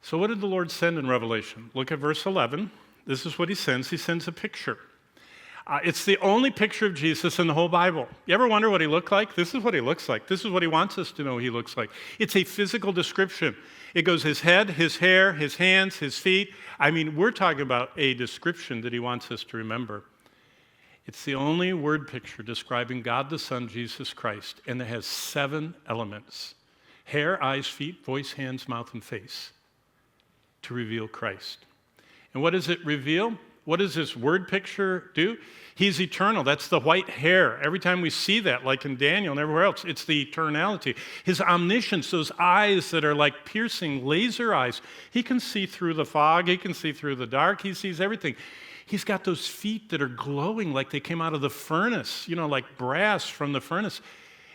So what did the Lord send in Revelation? Look at verse 11. This is what he sends. He sends a picture. It's the only picture of Jesus in the whole Bible. You ever wonder what he looked like? This is what he looks like. This is what he wants us to know he looks like. It's a physical description. It goes his head, his hair, his hands, his feet. I mean, we're talking about a description that he wants us to remember. It's the only word picture describing God the Son, Jesus Christ, and it has 7 elements: hair, eyes, feet, voice, hands, mouth, and face, to reveal Christ. And what does it reveal? What does this word picture do? He's eternal. That's the white hair. Every time we see that, like in Daniel and everywhere else, it's the eternality. His omniscience, those eyes that are like piercing laser eyes. He can see through the fog. He can see through the dark. He sees everything. He's got those feet that are glowing like they came out of the furnace, like brass from the furnace.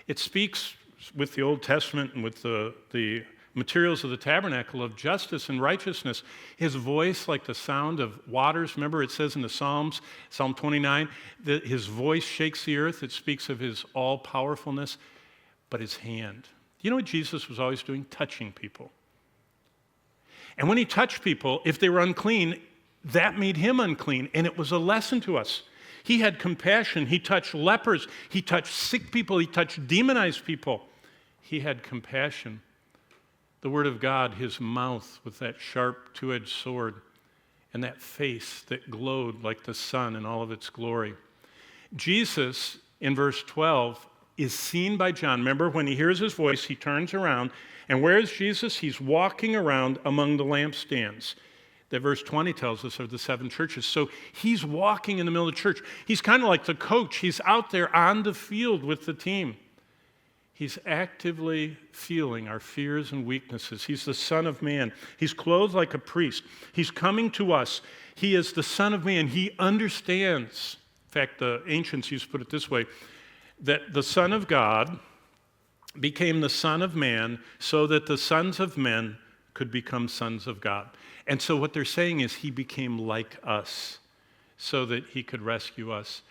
It speaks with the Old Testament and with the materials of the tabernacle of justice and righteousness. His voice like the sound of waters. Remember, it says in the Psalms, Psalm 29, that his voice shakes the earth. It speaks of his all-powerfulness. But his hand. You know what Jesus was always doing? Touching people. And when he touched people, if they were unclean, that made him unclean. And it was a lesson to us. He had compassion. He touched lepers. He touched sick people. He touched demonized people. He had compassion. The Word of God, his mouth with that sharp two-edged sword, and that face that glowed like the sun in all of its glory. Jesus, in verse 12, is seen by John. Remember, when he hears his voice, he turns around. And where is Jesus? He's walking around among the lampstands. That verse 20 tells us of the 7 churches. So he's walking in the middle of the church. He's kind of like the coach. He's out there on the field with the team. He's actively feeling our fears and weaknesses. He's the Son of Man. He's clothed like a priest. He's coming to us. He is the Son of Man. He understands. In fact, the ancients used to put it this way, that the Son of God became the Son of Man so that the sons of men could become sons of God. And so what they're saying is he became like us so that he could rescue us.